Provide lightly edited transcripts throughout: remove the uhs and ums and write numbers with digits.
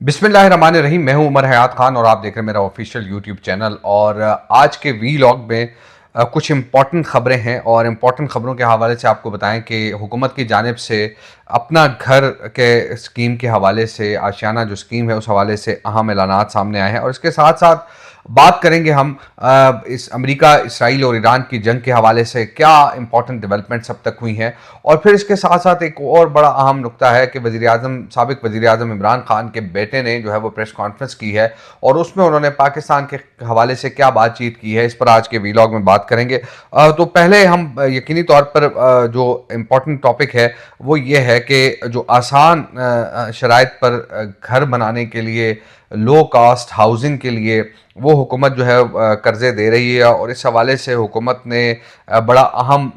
बिस्मिल्लाहिर्रहमानिर्रहीम। मैं हूं उमर हयात खान और आप देख रहे हैं मेरा ऑफिशियल यूट्यूब चैनल। और आज के वीलॉग में कुछ इम्पॉर्टेंट खबरें हैं और इम्पॉर्टेंट खबरों के हवाले से आपको बताएं कि हुकूमत की जानिब से अपना घर के स्कीम के हवाले से, आशियाना जो स्कीम है उस हवाले से अहम ऐलानात सामने आए हैं। और इसके साथ साथ बात करेंगे हम इस अमेरिका, इसराइल और ईरान की जंग के हवाले से क्या इंपॉर्टेंट डेवलपमेंट्स अब तक हुई हैं। और फिर इसके साथ साथ एक और बड़ा अहम नुक्ता है कि साबिक वज़ीर आज़म इमरान खान के बेटे ने जो है वो प्रेस कॉन्फ्रेंस की है और उसमें उन्होंने पाकिस्तान के हवाले से क्या बातचीत की है, इस पर आज के वीलॉग में बात करेंगे। तो पहले हम यकीनी तौर पर जो इम्पोर्टेंट टॉपिक है वो ये है कि जो आसान शराइत पर घर बनाने के लिए, लो कास्ट हाउसिंग के लिए वो हुकूमत जो है कर्ज़े दे रही है। और इस हवाले से हुकूमत ने बड़ा अहम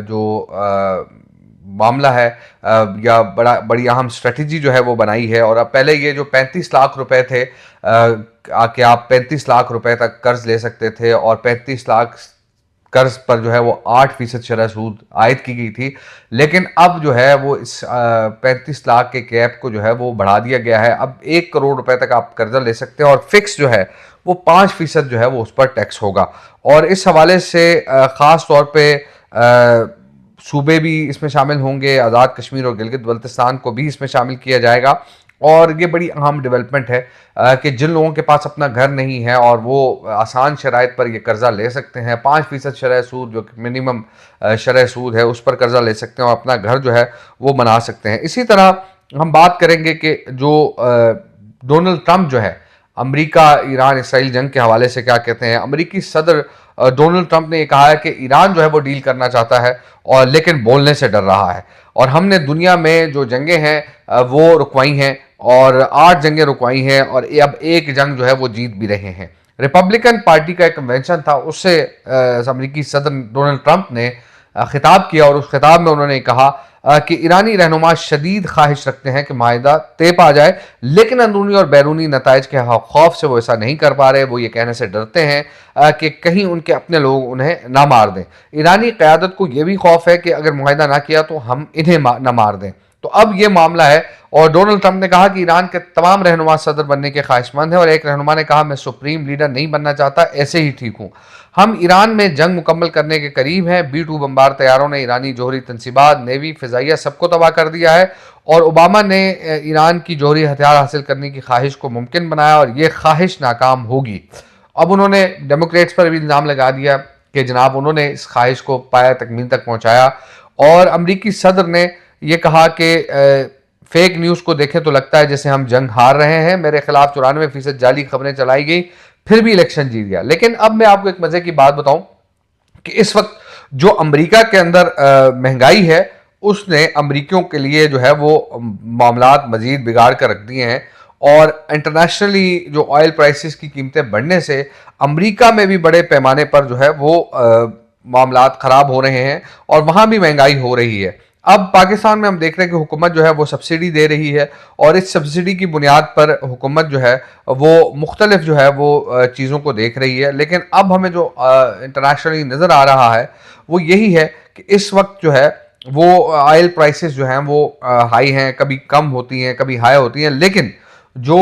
जो मामला है या बड़ी अहम स्ट्रेटजी जो है वो बनाई है। और अब पहले ये जो 35 लाख रुपए थे कि आप 35 लाख रुपए तक कर्ज ले सकते थे और 35 लाख कर्ज पर जो है वो 8% शरह सूद आयद की गई थी। लेकिन अब जो है वो इस 35 लाख के कैप को जो है वो बढ़ा दिया गया है। अब 1 करोड़ रुपए तक आप कर्जा ले सकते हैं और फिक्स जो है वो 5% जो है वो उस पर टैक्स होगा। और इस हवाले से ख़ास तौर पर सूबे भी इसमें शामिल होंगे, आज़ाद कश्मीर और गिलगित बल्तिस्तान को भी इसमें शामिल किया जाएगा। और ये बड़ी अहम डेवलपमेंट है कि जिन लोगों के पास अपना घर नहीं है और वो आसान शराइत पर ये कर्जा ले सकते हैं, 5% शरह सूद जो मिनिमम शरह सूद है उस पर कर्जा ले सकते हैं और अपना घर जो है वो बना सकते हैं। इसी तरह हम बात करेंगे कि जो डोनाल्ड ट्रंप जो है अमेरिका, ईरान, इसराइल जंग के हवाले से क्या कहते हैं। अमेरिकी सदर डोनाल्ड ट्रंप ने यह कहा है कि ईरान जो है वो डील करना चाहता है और लेकिन बोलने से डर रहा है। और हमने दुनिया में जो जंगें हैं वो रुकवाई हैं और 8 जंगें रुकवाई हैं और अब एक जंग जो है वो जीत भी रहे हैं। रिपब्लिकन पार्टी का एक कन्वेंशन था, उससे अमेरिकी सदर डोनाल्ड ट्रंप ने खिताब किया और उस खिताब में उन्होंने कहा कि ईरानी रहनुमा शदीद ख्वाहिश रखते हैं कि माहिदा तय पा जाए, लेकिन अंदरूनी और बैरूनी नताइज के खौफ से वो ऐसा नहीं कर पा रहे। वो ये कहने से डरते हैं कि कहीं उनके अपने लोग उन्हें ना मार दें। ईरानी क़यादत को यह भी खौफ है कि अगर मुआहिदा ना किया तो हम इन्हें ना मार दें। तो अब ये मामला है और डोनाल्ड ट्रंप ने कहा कि ईरान के तमाम रहनुमा सदर बनने के ख्वाहिशमंद हैं। और एक रहनुमा ने कहा, मैं सुप्रीम लीडर नहीं बनना चाहता, ऐसे ही ठीक हूँ। हम ईरान में जंग मुकम्मल करने के करीब हैं। B-2 बम्बार तैयारों ने ईरानी जोहरी तनसीबात, नेवी, फिजाइया सबको तबाह कर दिया है। और ओबामा ने ईरान की जोहरी हथियार हासिल करने की ख्वाहिश को मुमकिन बनाया और ये ख्वाहिश नाकाम होगी। अब उन्होंने डेमोक्रेट्स पर भी इल्ज़ाम लगा दिया कि जनाब उन्होंने इस ख्वाहिश को पाया तकमील तक पहुँचाया। और अमरीकी सदर ने यह कहा कि फेक न्यूज़ को देखें तो लगता है जैसे हम जंग हार रहे हैं। मेरे खिलाफ 94% जाली खबरें चलाई गई, फिर भी इलेक्शन जीत गया। लेकिन अब मैं आपको एक मजे की बात बताऊं कि इस वक्त जो अमेरिका के अंदर महंगाई है उसने अमेरिकियों के लिए जो है वो मामलात मजीद बिगाड़ कर रख दिए हैं। और इंटरनेशनली जो ऑयल प्राइसेस की कीमतें बढ़ने से अमेरिका में भी बड़े पैमाने पर जो है वो मामलात ख़राब हो रहे हैं और वहाँ भी महंगाई हो रही है। अब पाकिस्तान में हम देख रहे हैं कि हुकूमत जो है वो सब्सिडी दे रही है और इस सब्सिडी की बुनियाद पर हुकूमत जो है वो मुख्तलिफ जो है वो चीज़ों को देख रही है। लेकिन अब हमें जो इंटरनेशनली नज़र आ रहा है वो यही है कि इस वक्त जो है वो ऑयल प्राइसेस जो हैं वो हाई हैं, कभी कम होती हैं, कभी हाई होती हैं। लेकिन जो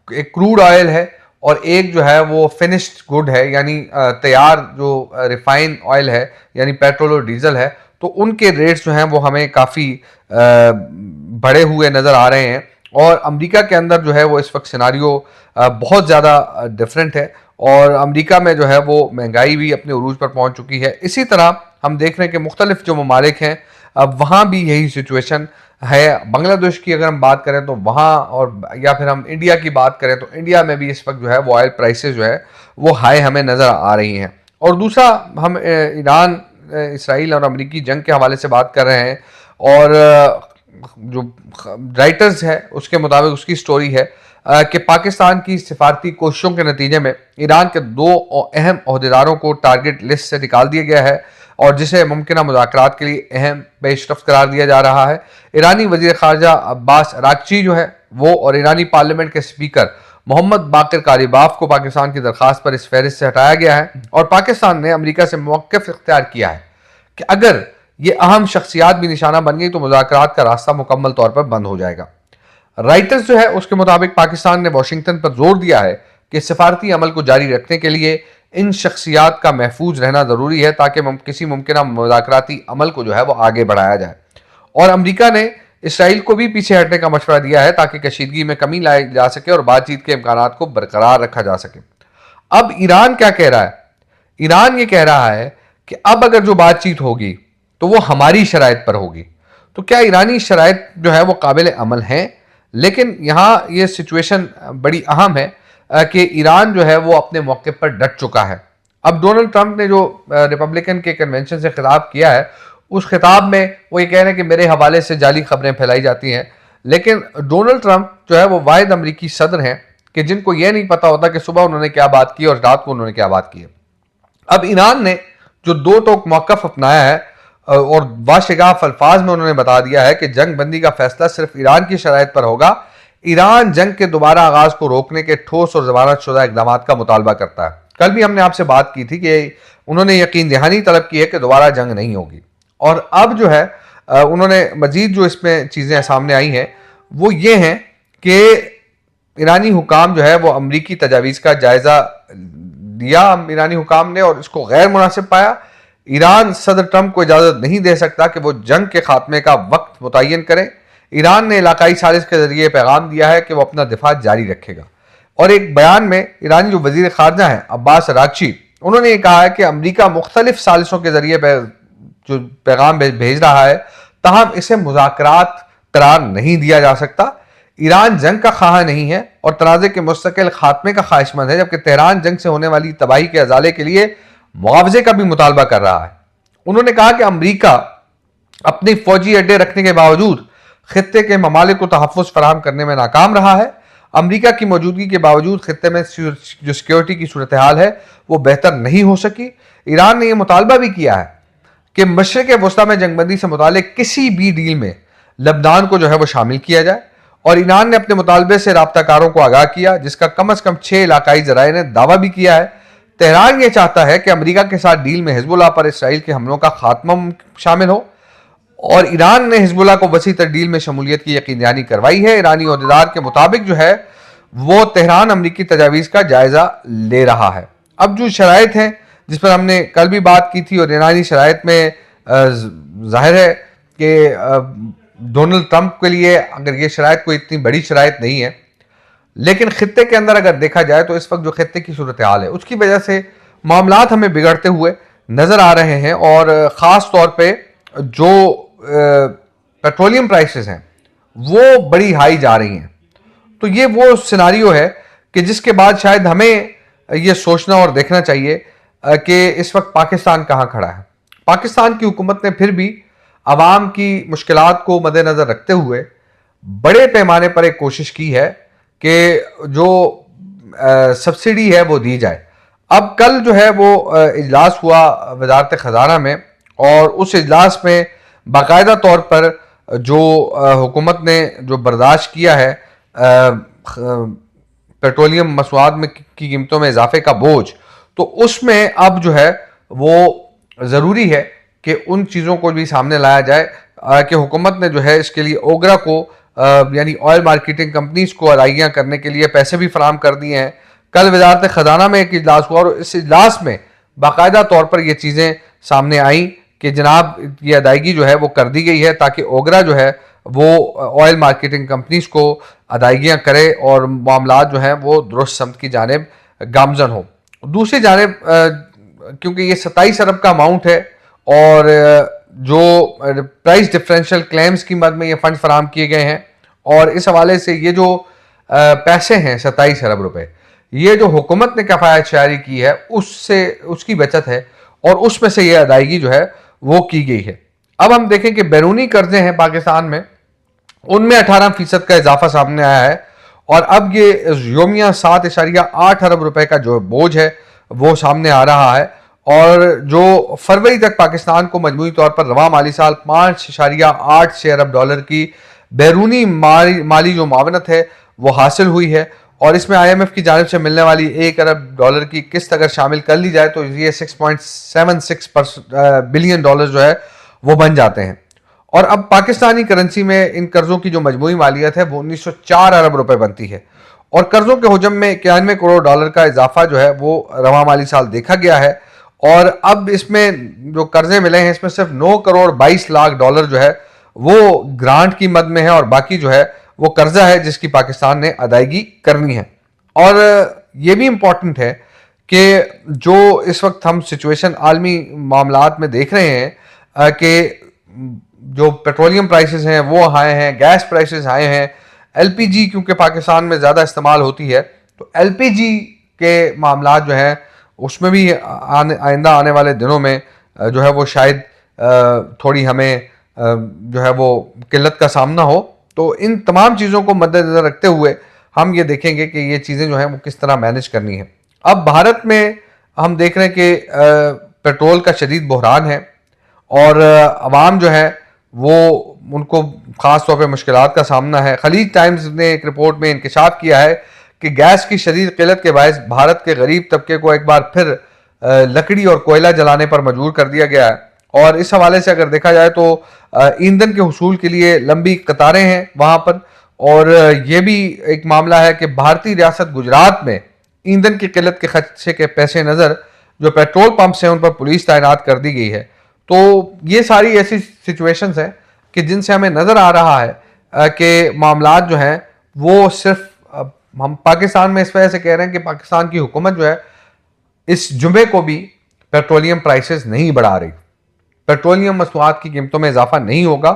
एक क्रूड ऑयल है और एक जो है वो फिनिश्ड गुड है, यानी तैयार जो रिफाइन ऑयल है यानी पेट्रोल और डीजल है, तो उनके रेट्स जो हैं वो हमें काफ़ी बढ़े हुए नज़र आ रहे हैं। और अमेरिका के अंदर जो है वो इस वक्त सिनारियो बहुत ज़्यादा डिफरेंट है और अमेरिका में जो है वो महंगाई भी अपने उरूज पर पहुंच चुकी है। इसी तरह हम देख रहे हैं कि मुख्तलिफ जो ममालिक हैं अब वहाँ भी यही सिचुएशन है। बांग्लादेश की अगर हम बात करें तो वहाँ, और या फिर हम इंडिया की बात करें तो इंडिया में भी इस वक्त जो है वो ऑयल प्राइसेस जो है वो हाई हमें नज़र आ रही हैं। और दूसरा, हम ईरान, इसराइल और अमेरिकी जंग के हवाले से बात कर रहे हैं और जो राइटर्स है उसके मुताबिक उसकी स्टोरी है कि पाकिस्तान की सिफारती कोशिशों के नतीजे में ईरान के 2 अहम ओहदेदारों को टारगेट लिस्ट से निकाल दिया गया है और जिसे मुमकिन मुज़ाकरात के लिए अहम पेशरफ्त करार दिया जा रहा है। ईरानी वज़ीर ख़ारजा अब्बास अरागची जो है वो और ईरानी पार्लियामेंट के स्पीकर मोहम्मद बाकिर कालिबाफ को पाकिस्तान की दरख्वास्त पर इस फहरिस्त से हटाया गया है। और पाकिस्तान ने अमेरिका से मौक़िफ़ इख्तियार किया है कि अगर ये अहम शख्सियात भी निशाना बन गई तो मुज़ाकरात का रास्ता मुकम्मल तौर पर बंद हो जाएगा। राइटर्स जो है उसके मुताबिक पाकिस्तान ने वाशिंगटन पर जोर दिया है कि सिफारती अमल को जारी रखने के लिए इन शख्सियात का महफूज रहना ज़रूरी है ताकि किसी मुमकिन मुज़ाकराती अमल को जो है वो आगे बढ़ाया जाए। और अमरीका ने इसराइल को भी पीछे हटने का मशवरा दिया है ताकि कशीदगी में कमी लाई जा सके और बातचीत के इम्कान को बरकरार रखा जा सके। अब ईरान क्या कह रहा है? ईरान ये कह रहा है कि अब अगर जो बातचीत होगी तो वो हमारी शराइत पर होगी। तो क्या ईरानी शराइत जो है वो काबिल अमल हैं? लेकिन यहाँ ये सिचुएशन बड़ी अहम है कि ईरान जो है वो अपने मौके पर डट चुका है। अब डोनाल्ड ट्रंप ने जो रिपब्लिकन के कन्वेंशन से खिताब किया है, उस खिताब में वो ये कह रहे हैं कि मेरे हवाले से जाली खबरें फैलाई जाती हैं। लेकिन डोनाल्ड ट्रंप जो है वो वाहिद अमरीकी सदर हैं कि जिनको ये नहीं पता होता कि सुबह उन्होंने क्या बात की और रात को उन्होंने क्या बात की है। अब ईरान ने जो दो टोक मौक़िफ़ अपनाया है और वाशिगाफ अल्फाज में उन्होंने बता दिया है कि जंग बंदी का फैसला सिर्फ ईरान की शराइत पर होगा। ईरान जंग के दोबारा आगाज को रोकने के ठोस और जमानत शुदा इक़दामात का मुतालबा करता है। कल भी हमने आपसे बात की थी कि उन्होंने यकीन दहानी तलब की है कि दोबारा जंग नहीं होगी। और अब जो है उन्होंने मजीद जो इसमें चीज़ें सामने आई हैं वो ये हैं कि ईरानी हुकाम जो है वो अमरीकी तजावीज़ का जायज़ा दिया ईरानी हुकाम ने और इसको गैर मुनासिब पाया। ईरान सदर ट्रंप को इजाज़त नहीं दे सकता कि वो जंग के खात्मे का वक्त मुतय्यन करें। ईरान ने इलाकाई साजिश के जरिए पैगाम दिया है कि वो अपना दिफा जारी रखेगा। और एक बयान में ईरानी जो वजीर खारजा हैं अब्बास अरागची, उन्होंने ये कहा है कि अमरीका मुख्तलिफ साजिशों के जरिए जो पैगाम भेज रहा है, ताहम इसे मुज़ाकरात करार नहीं दिया जा सकता। ईरान जंग का ख्वाह नहीं है और तनाज़े के मुस्तकिल खात्मे का ख्वाहिशमंद है, जबकि तेहरान जंग से होने वाली तबाही के अजाले के लिए मुआवजे का भी मुतालबा कर रहा है। उन्होंने कहा कि अमरीका अपने फौजी अड्डे रखने के बावजूद खित्ते के ममालिक को तहफ़्फ़ुज़ फराहम करने में नाकाम रहा है। अमरीका की मौजूदगी के बावजूद खित्ते में जो सिक्योरिटी की सूरत हाल है वो बेहतर नहीं हो सकी। ईरान ने यह मुतालबा भी किया है कि मशरिक़ वस्ता में जंगबंदी से मुतालिक किसी भी डील में लबनान को जो है वो शामिल किया जाए। और ईरान ने अपने मुतालबे से राब्ताकारों को आगाह किया, जिसका कम अज़ कम 6 इलाकाई ज़राए ने दावा भी किया है। तेहरान ये चाहता है कि अमरीका के साथ डील में हिजबुल्लाह पर इसराइल के हमलों का खात्मा शामिल हो और ईरान ने हिजबुल्लाह को वसी तर डील में शमूलियत की यकीन दहानी करवाई है। ईरानी ओहदेदार के मुताबिक जो है वो तेहरान अमरीकी तजावीज़ का जायज़ा ले रहा है। अब जो शराइत हैं जिस पर हमने कल भी बात की थी और ईरानी शराइत में जाहिर है कि डोनाल्ड ट्रंप के लिए अगर ये शराइत कोई इतनी बड़ी शराइत नहीं है, लेकिन खित्ते के अंदर अगर देखा जाए तो इस वक्त जो खित्ते की सूरत हाल है उसकी वजह से मामलात हमें बिगड़ते हुए नज़र आ रहे हैं। और ख़ास तौर पे जो पेट्रोलियम प्राइसेस हैं वो बड़ी हाई जा रही हैं। तो ये वो सिनारियो है कि जिसके बाद शायद हमें ये सोचना और देखना चाहिए कि इस वक्त पाकिस्तान कहाँ खड़ा है। पाकिस्तान की हुकूमत ने फिर भी आवाम की मुश्किलात को मद्देनज़र रखते हुए बड़े पैमाने पर एक कोशिश की है कि जो सब्सिडी है वो दी जाए। अब कल जो है वो इजलास हुआ वजारत ख़जाना में और उस इजलास में बाकायदा तौर पर जो हुकूमत ने जो बर्दाश्त किया है पेट्रोलियम मसवाद में की कीमतों में इजाफे का बोझ, तो उसमें अब जो है वो ज़रूरी है कि उन चीज़ों को भी सामने लाया जाए कि हुकूमत ने जो है इसके लिए ओगरा को यानी ऑयल मार्केटिंग कंपनीज को अदायगियाँ करने के लिए पैसे भी फराहम कर दिए हैं। कल वजारत ख़जाना में एक इजलास हुआ और इस इजलास में बाकायदा तौर पर ये चीज़ें सामने आई कि जनाब ये अदायगी जो है वो कर दी गई है ताकि ओगरा जो है वो ऑयल मार्केटिंग कंपनीज को अदायगियाँ करे और मामलात जो हैं वो दुरुस्त समत की जानिब गामजन हो। दूसरी जानिब क्योंकि ये 27 अरब का अमाउंट है और जो प्राइस डिफरेंशियल क्लेम्स की मद में ये फंड फराहम किए गए हैं और इस हवाले से ये जो पैसे हैं 27 अरब रुपए, ये जो हुकूमत ने कफ़ायत शारी की है उससे उसकी बचत है और उसमें से ये अदायगी जो है वो की गई है। अब हम देखें कि बैरूनी कर्जे हैं पाकिस्तान में, उनमें 18% का इजाफा सामने आया है और अब ये योमिया 7.8 अरब रुपए का जो बोझ है वो सामने आ रहा है। और जो फरवरी तक पाकिस्तान को मजमूई तौर पर रवा माली साल 5.86 अरब डॉलर की बैरूनी माली जो मावनत है वो हासिल हुई है और इसमें IMF की जानिब से मिलने वाली 1 अरब डॉलर की किस्त अगर शामिल कर ली जाए तो ये 6.76 बिलियन डॉलर जो है वो बन जाते हैं। और अब पाकिस्तानी करेंसी में इन कर्जों की जो मजमूई मालियत है वो 1904 अरब रुपए बनती है, और कर्जों के हजम में 91 करोड़ डॉलर का इजाफा जो है वो रवा माली साल देखा गया है। और अब इसमें जो कर्जे मिले हैं इसमें सिर्फ 9 करोड़ 22 लाख डॉलर जो है वो ग्रांट की मद में है, और बाकी जो है वो कर्जा है जिसकी पाकिस्तान ने अदायगी करनी है। और ये भी इम्पॉर्टेंट है कि जो इस वक्त हम सिचुएशन आलमी मामलात में देख रहे हैं कि जो पेट्रोलियम प्राइसेस हैं वो हाई हैं, गैस प्राइसेस हाई हैं, एलपीजी क्योंकि पाकिस्तान में ज़्यादा इस्तेमाल होती है तो एलपीजी के मामला जो हैं उसमें भी आइंदा आने वाले दिनों में जो है वो शायद थोड़ी हमें जो है वो किल्लत का सामना हो। तो इन तमाम चीज़ों को मद्देनज़र रखते हुए हम ये देखेंगे कि ये चीज़ें जो हैं वो किस तरह मैनेज करनी है। अब भारत में हम देख रहे हैं कि पेट्रोल का शदीद बहरान है, और अवाम जो है वो उनको ख़ास तौर पे मुश्किलात का सामना है। खलीज टाइम्स ने एक रिपोर्ट में इंकशाफ किया है कि गैस की शदीद किल्लत के बायस भारत के गरीब तबके को एक बार फिर लकड़ी और कोयला जलाने पर मजबूर कर दिया गया है। और इस हवाले से अगर देखा जाए तो ईंधन के हुसूल के लिए लंबी कतारें हैं वहाँ पर, और ये भी एक मामला है कि भारतीय रियासत गुजरात में ईंधन की किल्लत के खदशे के पैसे नज़र जो पेट्रोल पंप्स हैं उन पर पुलिस तैनात कर दी गई है। तो ये सारी ऐसी सिचुएशंस हैं कि जिनसे हमें नज़र आ रहा है कि मामलात जो हैं वो सिर्फ हम पाकिस्तान में इस वजह से कह रहे हैं कि पाकिस्तान की हुकूमत जो है इस जुमे को भी पेट्रोलियम प्राइसेस नहीं बढ़ा रही, पेट्रोलियम मसनूआत की कीमतों में इजाफा नहीं होगा।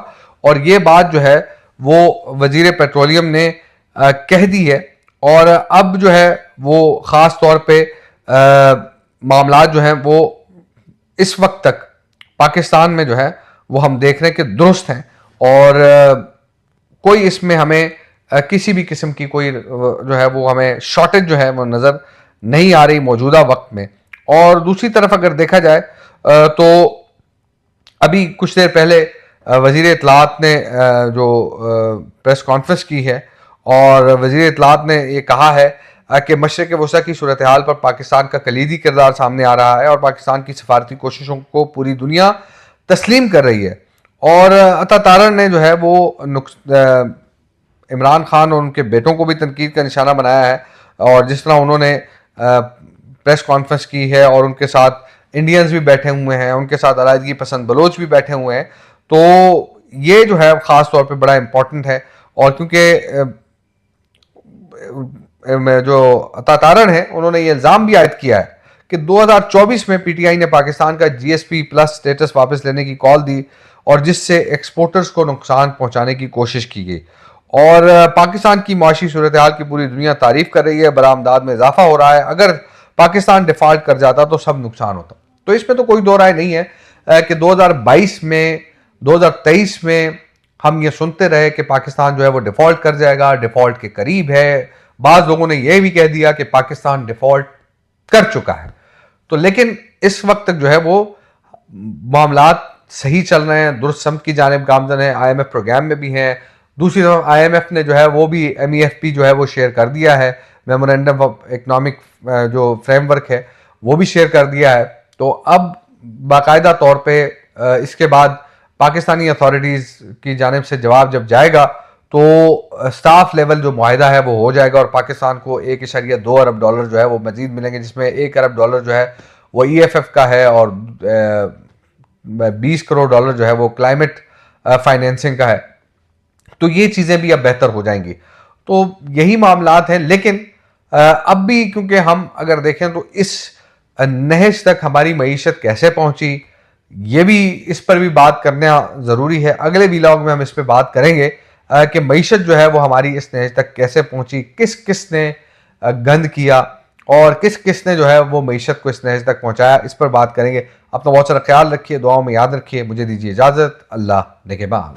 और ये बात जो है वो वजीर पेट्रोलियम ने कह दी है, और अब जो है वो ख़ास तौर पे मामलात जो हैं वो इस वक्त तक पाकिस्तान में जो है वो हम देख रहे हैं कि दुरुस्त हैं, और कोई इसमें हमें किसी भी किस्म की कोई जो है वो हमें शॉर्टेज जो है वो नज़र नहीं आ रही मौजूदा वक्त में। और दूसरी तरफ अगर देखा जाए तो अभी कुछ देर पहले वज़ीर इत्तलात ने जो प्रेस कॉन्फ्रेंस की है, और वज़ीर इत्तलात ने ये कहा है कि मशरिक़ वसता की सूरत हाल पर पाकिस्तान का कलीदी किरदार सामने आ रहा है, और पाकिस्तान की सफारती कोशिशों को पूरी दुनिया तस्लीम कर रही है। और अता तारन ने जो है वो इमरान खान और उनके बेटों को भी तनकीद का निशाना बनाया है, और जिस तरह उन्होंने प्रेस कॉन्फ्रेंस की है और उनके साथ इंडियंस भी बैठे हुए हैं, उनके साथ अलायदगी पसंद बलोच भी बैठे हुए हैं, तो ये जो है ख़ास तौर पे बड़ा इम्पोर्टेंट है। और क्योंकि जो अता तारन है उन्होंने ये इल्ज़ाम भी आयद किया है कि 2024 में पीटीआई ने पाकिस्तान का जीएसपी प्लस स्टेटस वापस लेने की कॉल दी, और जिससे एक्सपोर्टर्स को नुकसान पहुंचाने की कोशिश की गई। और पाकिस्तान की माशी सूरत हाल की पूरी दुनिया तारीफ कर रही है, बरामदाद में इजाफा हो रहा है, अगर पाकिस्तान डिफॉल्ट कर जाता तो सब नुकसान होता। तो इसमें तो कोई दो राय नहीं है कि 2022 में 2023 में हम ये सुनते रहे कि पाकिस्तान जो है वो डिफॉल्ट कर जाएगा, डिफॉल्ट के करीब है, बाज़ लोगों ने यह भी कह दिया कि पाकिस्तान डिफॉल्ट कर चुका है। तो लेकिन इस वक्त तक जो है वो मामलात सही चल रहे हैं, दुरुस्त समत की जानिब गामजन है, IMF प्रोग्राम में भी हैं। दूसरी तरफ IMF ने जो है वो भी MEFP जो है वो शेयर कर दिया है, मेमोरेंडम ऑफ इकनॉमिक जो फ्रेमवर्क है वो भी शेयर कर दिया है। तो अब बाकायदा तौर पे इसके बाद पाकिस्तानी अथॉरिटीज़ की जानिब से जवाब जब जाएगा तो स्टाफ लेवल जो मुआहिदा है वो हो जाएगा, और पाकिस्तान को 1.2 अरब डॉलर जो है वो मजीद मिलेंगे, जिसमें 1 अरब डॉलर जो है वो EFF का है, और 20 करोड़ डॉलर जो है वो क्लाइमेट फाइनेंसिंग का है। तो ये चीज़ें भी अब बेहतर हो जाएंगी। तो यही मामलात हैं। लेकिन अब भी क्योंकि हम अगर देखें तो इस नहज तक हमारी मईशत कैसे पहुंची, ये भी इस पर भी बात करना ज़रूरी है। अगले व्लॉग में हम इस पर बात करेंगे कि मईशत जो है वो हमारी इस नहज तक कैसे पहुंची, किस किस ने गंद किया, और किस किस ने जो है वो मईशत को इस नहज तक पहुंचाया, इस पर बात करेंगे। अपना बहुत सारा ख्याल रखिए, दुआओं में याद रखिए। मुझे दीजिए इजाज़त। अल्लाह निगहबान।